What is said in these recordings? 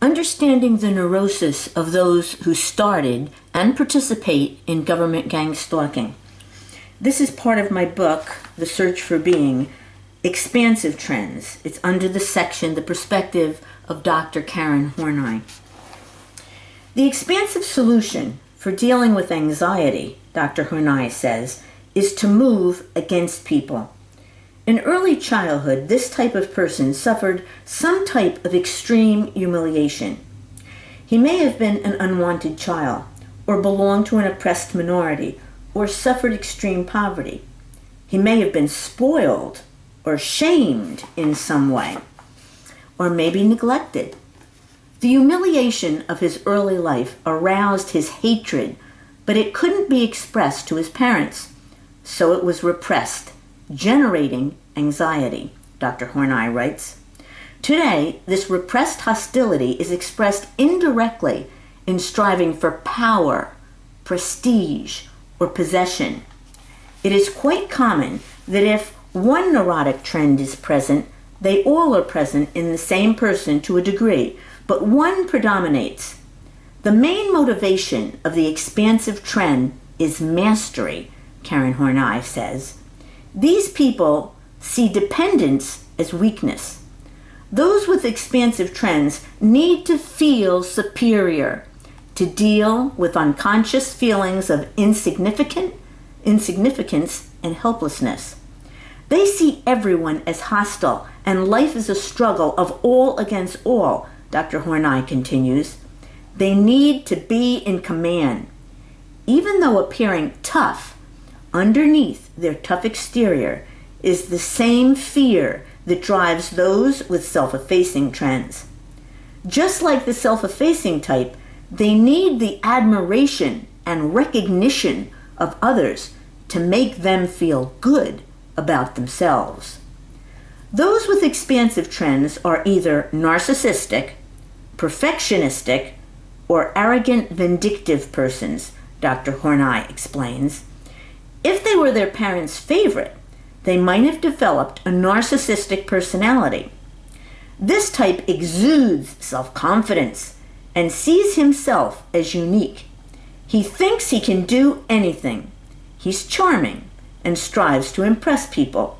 Understanding the neurosis of those who started and participate in government gang stalking. This is part of my book, The Search for Being, Expansive Trends. It's under the section, The Perspective of Dr. Karen Horney. The expansive solution for dealing with anxiety, Dr. Horney says, is to move against people. In early childhood, this type of person suffered some type of extreme humiliation. He may have been an unwanted child, or belonged to an oppressed minority, or suffered extreme poverty. He may have been spoiled or shamed in some way, or maybe neglected. The humiliation of his early life aroused his hatred, but it couldn't be expressed to his parents, so it was repressed, generating anxiety, Dr. Horney writes. Today, this repressed hostility is expressed indirectly in striving for power, prestige, or possession. It is quite common that if one neurotic trend is present, they all are present in the same person to a degree, but one predominates. The main motivation of the expansive trend is mastery, Karen Horney says. These people see dependence as weakness. Those with expansive trends need to feel superior to deal with unconscious feelings of insignificance and helplessness. They see everyone as hostile, and life is a struggle of all against all, Dr. Horney continues. They need to be in command. Even though appearing tough, underneath their tough exterior is the same fear that drives those with self-effacing trends. Just like the self-effacing type, they need the admiration and recognition of others to make them feel good about themselves. Those with expansive trends are either narcissistic, perfectionistic, or arrogant, vindictive persons, Dr. Horney explains. If they were their parents' favorite, they might have developed a narcissistic personality. This type exudes self-confidence and sees himself as unique. He thinks he can do anything. He's charming and strives to impress people.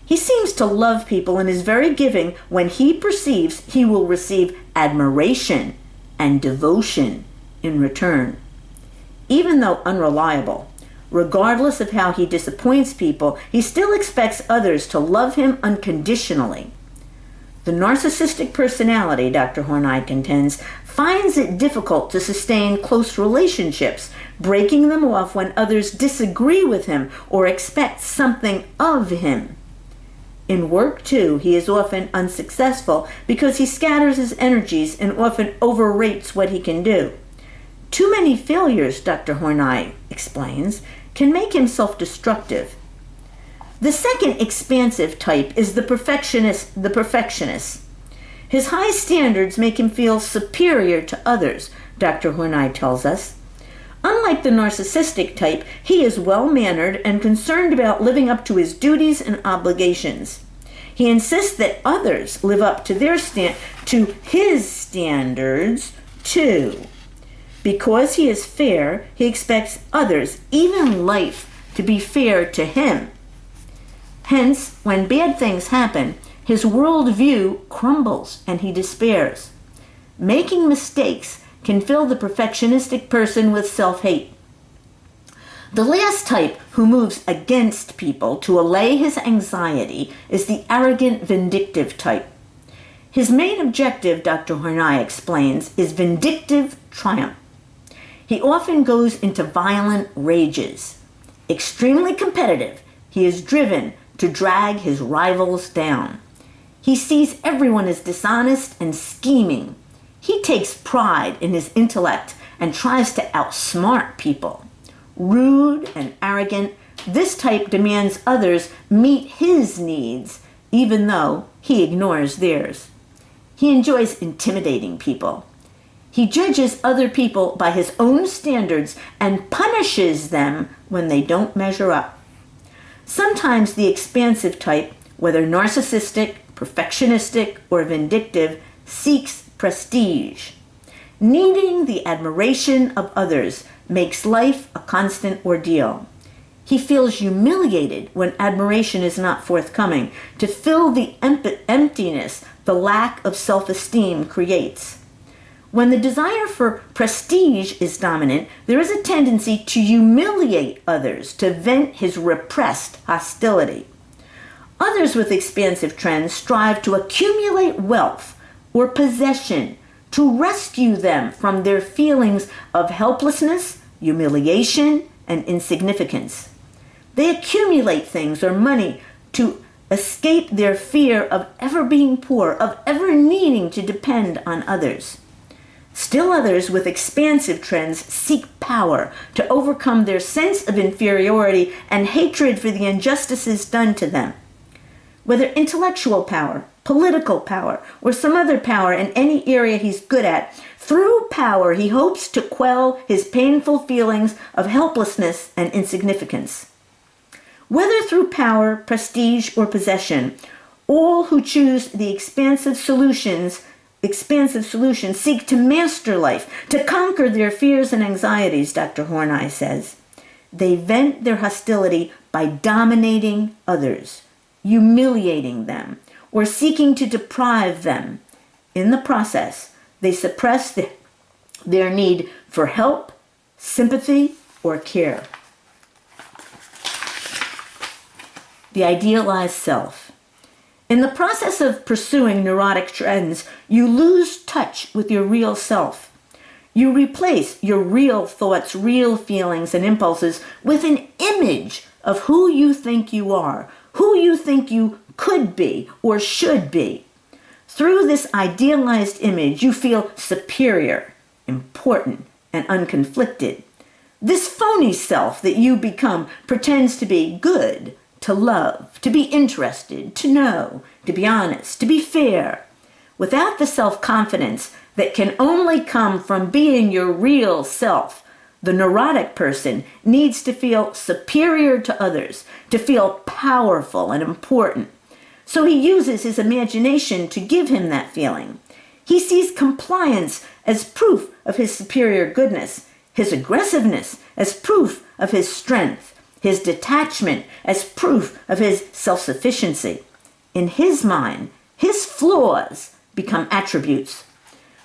He seems to love people and is very giving when he perceives he will receive admiration and devotion in return. Even though unreliable, regardless of how he disappoints people, he still expects others to love him unconditionally. The narcissistic personality, Dr. Horney contends, finds it difficult to sustain close relationships, breaking them off when others disagree with him or expect something of him. In work, too, he is often unsuccessful because he scatters his energies and often overrates what he can do. Too many failures, Dr. Horney explains, can make him self-destructive. The second expansive type is the perfectionist. His high standards make him feel superior to others, Dr. Horney tells us. Unlike the narcissistic type, he is well-mannered and concerned about living up to his duties and obligations. He insists that others live up to his standards, too. Because he is fair, he expects others, even life, to be fair to him. Hence, when bad things happen, his worldview crumbles and he despairs. Making mistakes can fill the perfectionistic person with self-hate. The last type who moves against people to allay his anxiety is the arrogant, vindictive type. His main objective, Dr. Horney explains, is vindictive triumph. He often goes into violent rages. Extremely competitive, he is driven to drag his rivals down. He sees everyone as dishonest and scheming. He takes pride in his intellect and tries to outsmart people. Rude and arrogant, this type demands others meet his needs, even though he ignores theirs. He enjoys intimidating people. He judges other people by his own standards and punishes them when they don't measure up. Sometimes the expansive type, whether narcissistic, perfectionistic, or vindictive, seeks prestige. Needing the admiration of others makes life a constant ordeal. He feels humiliated when admiration is not forthcoming, to fill the emptiness the lack of self-esteem creates. When the desire for prestige is dominant, there is a tendency to humiliate others, to vent his repressed hostility. Others with expansive trends strive to accumulate wealth or possession to rescue them from their feelings of helplessness, humiliation, and insignificance. They accumulate things or money to escape their fear of ever being poor, of ever needing to depend on others. Still others with expansive trends seek power to overcome their sense of inferiority and hatred for the injustices done to them. Whether intellectual power, political power, or some other power in any area he's good at, through power he hopes to quell his painful feelings of helplessness and insignificance. Whether through power, prestige, or possession, all who choose the expansive solutions seek to master life, to conquer their fears and anxieties, Dr. Horney says. They vent their hostility by dominating others, humiliating them, or seeking to deprive them. In the process, they suppress their need for help, sympathy, or care. The idealized self. In the process of pursuing neurotic trends, you lose touch with your real self. You replace your real thoughts, real feelings, and impulses with an image of who you think you are, who you think you could be or should be. Through this idealized image, you feel superior, important, and unconflicted. This phony self that you become pretends to be good, to love, to be interested, to know, to be honest, to be fair. Without the self-confidence that can only come from being your real self, the neurotic person needs to feel superior to others, to feel powerful and important. So he uses his imagination to give him that feeling. He sees compliance as proof of his superior goodness, his aggressiveness as proof of his strength, his detachment as proof of his self-sufficiency. In his mind, his flaws become attributes.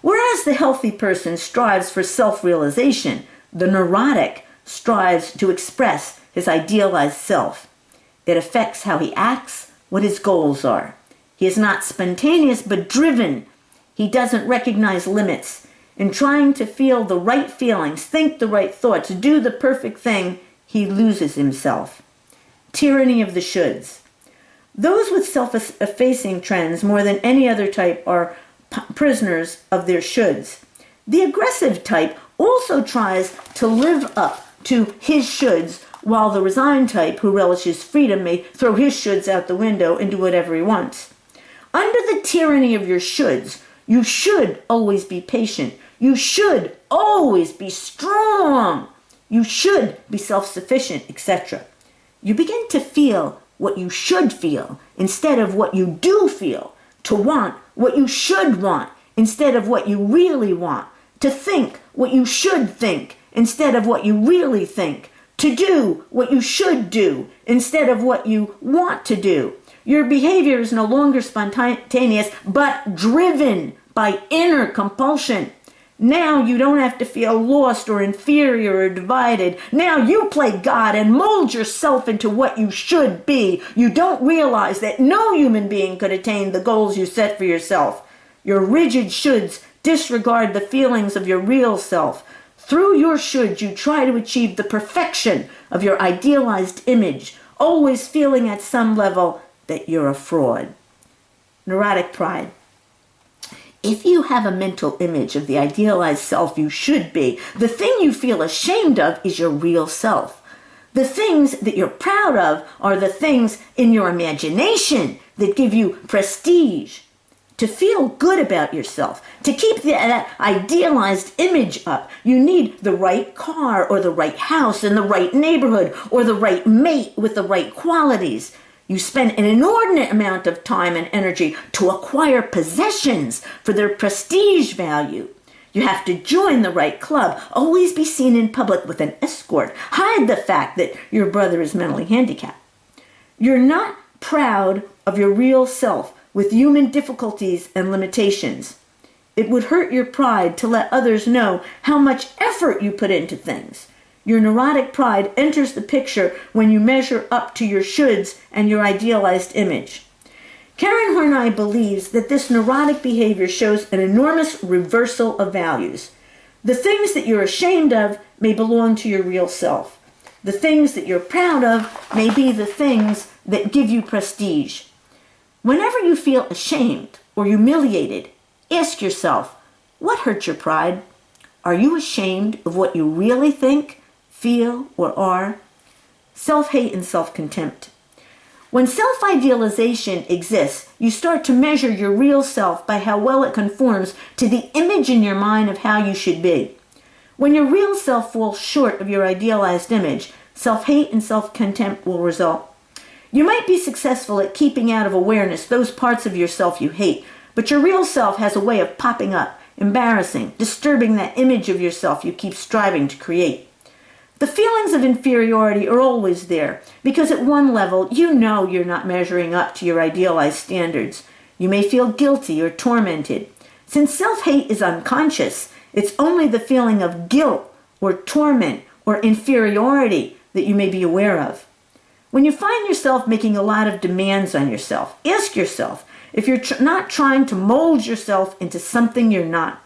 Whereas the healthy person strives for self-realization, the neurotic strives to express his idealized self. It affects how he acts, what his goals are. He is not spontaneous but driven. He doesn't recognize limits. In trying to feel the right feelings, think the right thoughts, do the perfect thing, he loses himself. Tyranny of the shoulds. Those with self-effacing trends more than any other type are prisoners of their shoulds. The aggressive type also tries to live up to his shoulds, while the resigned type, who relishes freedom, may throw his shoulds out the window and do whatever he wants. Under the tyranny of your shoulds, you should always be patient. You should always be strong. You should be self-sufficient, etc. You begin to feel what you should feel instead of what you do feel, to want what you should want instead of what you really want, to think what you should think instead of what you really think, to do what you should do instead of what you want to do. Your behavior is no longer spontaneous, but driven by inner compulsion. Now you don't have to feel lost or inferior or divided. Now you play God and mold yourself into what you should be. You don't realize that no human being could attain the goals you set for yourself. Your rigid shoulds disregard the feelings of your real self. Through your shoulds, you try to achieve the perfection of your idealized image, always feeling at some level that you're a fraud. Neurotic pride. If you have a mental image of the idealized self you should be, the thing you feel ashamed of is your real self. The things that you're proud of are the things in your imagination that give you prestige. To feel good about yourself, to keep that idealized image up, you need the right car or the right house in the right neighborhood or the right mate with the right qualities. You spend an inordinate amount of time and energy to acquire possessions for their prestige value. You have to join the right club, always be seen in public with an escort, hide the fact that your brother is mentally handicapped. You're not proud of your real self with human difficulties and limitations. It would hurt your pride to let others know how much effort you put into things. Your neurotic pride enters the picture when you measure up to your shoulds and your idealized image. Karen Horney believes that this neurotic behavior shows an enormous reversal of values. The things that you're ashamed of may belong to your real self. The things that you're proud of may be the things that give you prestige. Whenever you feel ashamed or humiliated, ask yourself, what hurt your pride? Are you ashamed of what you really think, feel, or are? Self-hate and self-contempt. When self-idealization exists, you start to measure your real self by how well it conforms to the image in your mind of how you should be. When your real self falls short of your idealized image, self-hate and self-contempt will result. You might be successful at keeping out of awareness those parts of yourself you hate, but your real self has a way of popping up, embarrassing, disturbing that image of yourself you keep striving to create. The feelings of inferiority are always there, because at one level you know you're not measuring up to your idealized standards. You may feel guilty or tormented. Since self-hate is unconscious, it's only the feeling of guilt or torment or inferiority that you may be aware of. When you find yourself making a lot of demands on yourself, ask yourself if you're not trying to mold yourself into something you're not.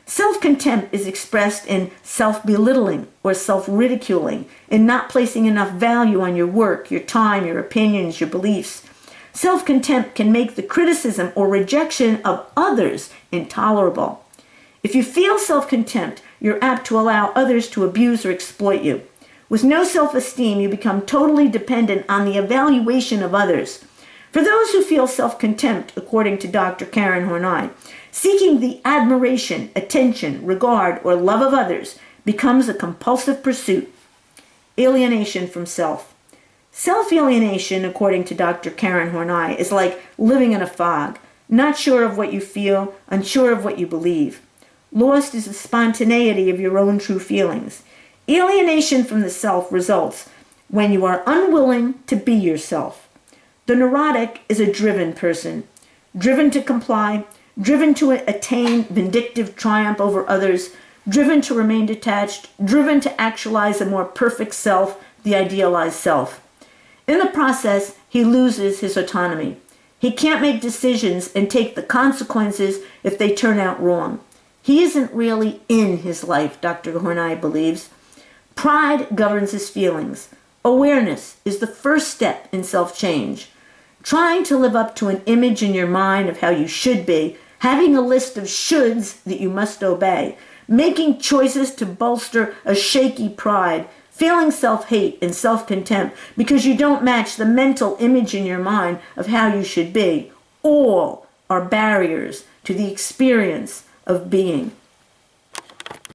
Self-contempt is expressed in self-belittling or self-ridiculing, in not placing enough value on your work, your time, your opinions, your beliefs. Self-contempt can make the criticism or rejection of others intolerable. If you feel self-contempt, you're apt to allow others to abuse or exploit you. With no self-esteem, you become totally dependent on the evaluation of others. For those who feel self-contempt, according to Dr. Karen Horney, seeking the admiration, attention, regard, or love of others becomes a compulsive pursuit. Alienation from self. Self-alienation, according to Dr. Karen Horney, is like living in a fog, not sure of what you feel, unsure of what you believe. Lost is the spontaneity of your own true feelings. Alienation from the self results when you are unwilling to be yourself. The neurotic is a driven person, driven to comply, driven to attain vindictive triumph over others, driven to remain detached, driven to actualize a more perfect self, the idealized self. In the process, he loses his autonomy. He can't make decisions and take the consequences if they turn out wrong. He isn't really in his life, Dr. Horney believes. Pride governs his feelings. Awareness is the first step in self-change. Trying to live up to an image in your mind of how you should be, having a list of shoulds that you must obey, making choices to bolster a shaky pride, feeling self-hate and self-contempt because you don't match the mental image in your mind of how you should be, all are barriers to the experience of being.